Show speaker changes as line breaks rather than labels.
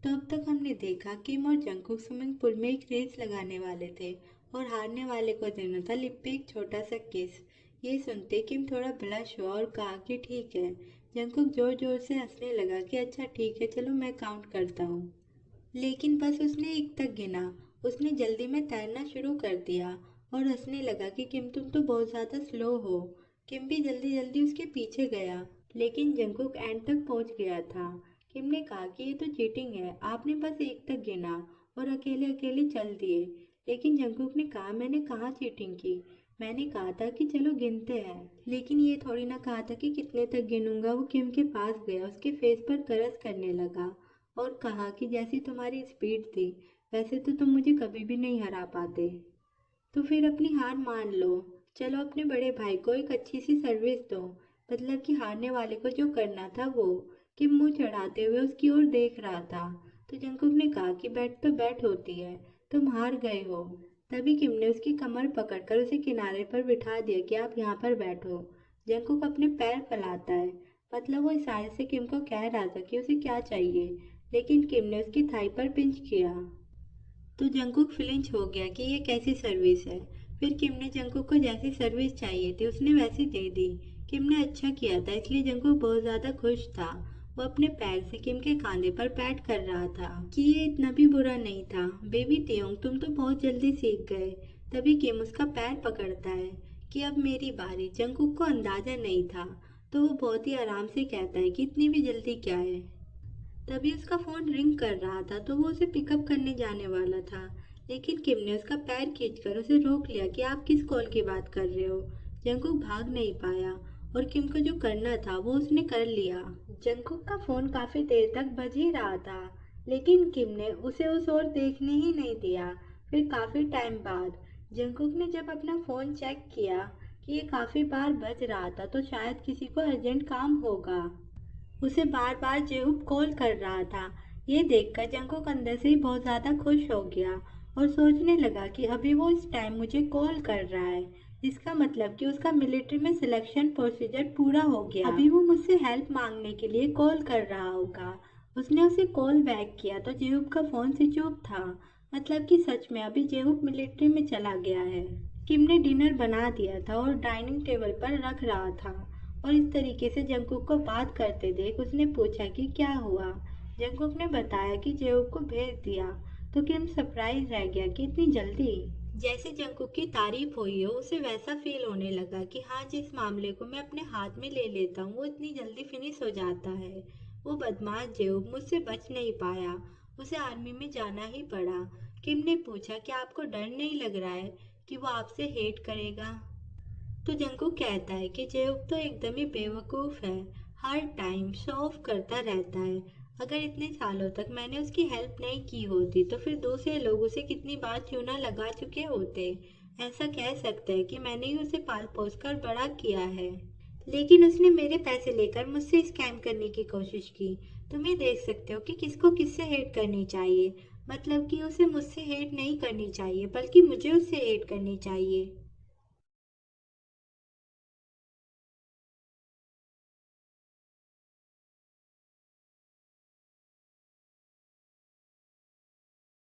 तो अब तक हमने देखा किम और जंगकुक स्विमिंग पूल में एक रेस लगाने वाले थे और हारने वाले को देना था लिप पे एक छोटा सा किस। ये सुनते किम थोड़ा ब्लश हुआ और कहा कि ठीक है। जंगकुक जोर जोर से हंसने लगा कि अच्छा ठीक है, चलो मैं काउंट करता हूँ। लेकिन बस उसने एक तक गिना। उसने जल्दी में तैरना शुरू कर दिया और हंसने लगा कि किम तुम तो बहुत ज़्यादा स्लो हो। किम भी जल्दी जल्दी उसके पीछे गया, लेकिन जंगकुक एंड तक पहुंच गया था। किम ने कहा कि ये तो चीटिंग है, आपने बस एक तक गिना और अकेले अकेले चल दिए। लेकिन जंगकुक ने कहा मैंने कहाँ चीटिंग की, मैंने कहा था कि चलो गिनते हैं, लेकिन ये थोड़ी ना कहा था कि कितने तक गिनूंगा। वो किम के पास गया, उसके फेस पर करस करने लगा और कहा कि जैसी तुम्हारी स्पीड थी वैसे तो तुम मुझे कभी भी नहीं हरा पाते। तो फिर अपनी हार मान लो, चलो अपने बड़े भाई को एक अच्छी सी सर्विस दो, मतलब कि हारने वाले को जो करना था वो। कि मुंह चढ़ाते हुए उसकी ओर देख रहा था। तो जंकुक ने कहा कि बैट तो बैट होती है, तुम हार गए हो। तभी किम ने उसकी कमर पकड़कर उसे किनारे पर बिठा दिया कि आप यहाँ पर बैठो। जंकुक अपने पैर फैलाता है, मतलब वो इशारे से किम को कह रहा था कि उसे क्या चाहिए, लेकिन किम ने उसकी थाई पर पिंच किया। तो जंकुक फ्लिंच हो गया कि ये कैसी सर्विस है। फिर किम ने जंकुक को जैसी सर्विस चाहिए थी उसने वैसी दे दी। किम ने अच्छा किया था इसलिए जंकुक बहुत ज़्यादा खुश था। वो अपने पैर से किम के कंधे पर पैट कर रहा था कि ये इतना भी बुरा नहीं था। बेबी तेयोंग तुम तो बहुत जल्दी सीख गए। तभी किम उसका पैर पकड़ता है कि अब मेरी बारी। जंकुक को अंदाजा नहीं था, तो वो बहुत ही आराम से कहता है कि इतनी भी जल्दी क्या है। तभी उसका फोन रिंग कर रहा था, तो वो उसे पिकअप करने जाने वाला था, लेकिन किम ने उसका पैर खींचकर उसे रोक लिया कि आप किस कॉल की बात कर रहे हो। जंकुक भाग नहीं पाया और किम को जो करना था वो उसने कर लिया। जंकुक का फोन काफी देर तक बज ही रहा था, लेकिन किम ने उसे उस ओर देखने ही नहीं दिया। फिर काफी टाइम बाद जंकुक ने जब अपना फोन चेक किया कि ये काफी बार बज रहा था, तो शायद किसी को अर्जेंट काम होगा। उसे बार बार जेहूब कॉल कर रहा था। ये देखकर जंकुक अंदर से ही बहुत ज्यादा खुश हो गया और सोचने लगा कि अभी वो इस टाइम मुझे कॉल कर रहा है, इसका मतलब कि उसका मिलिट्री में सिलेक्शन प्रोसीजर पूरा हो गया। अभी वो मुझसे हेल्प मांगने के लिए कॉल कर रहा होगा। उसने उसे कॉल बैक किया तो जेहूब का फोन स्विच ऑफ था, मतलब कि सच में अभी जेहूब मिलिट्री में चला गया है। किम ने डिनर बना दिया था और डाइनिंग टेबल पर रख रहा था और इस तरीके से जंकुक को बात करते देख उसने पूछा कि क्या हुआ। जंकुक ने बताया कि जेहूब को भेज दिया। तो किम सरप्राइज रह गया कि इतनी जल्दी। जैसे जंकुक की तारीफ हुई हो उसे वैसा फील होने लगा कि हाँ, जिस मामले को मैं अपने हाथ में ले लेता हूँ वो इतनी जल्दी फिनिश हो जाता है। वो बदमाश जेहूब मुझसे बच नहीं पाया, उसे आर्मी में जाना ही पड़ा। किम ने पूछा कि आपको डर नहीं लग रहा है कि वो आपसे हेट करेगा। तो जंकुक कहता है कि जेब तो एकदम ही बेवकूफ़ है, हर टाइम शो ऑफ करता रहता है। अगर इतने सालों तक मैंने उसकी हेल्प नहीं की होती तो फिर दूसरे लोग उसे कितनी बार चूना लगा चुके होते। ऐसा कह सकते हैं कि मैंने ही उसे पाल पोस कर बड़ा किया है, लेकिन उसने मेरे पैसे लेकर मुझसे स्कैम करने की कोशिश की। तुम ये देख सकते हो कि किसको किससे हेट करनी चाहिए, मतलब कि उसे मुझसे हेट नहीं करनी चाहिए बल्कि मुझे उससे हेट करनी चाहिए।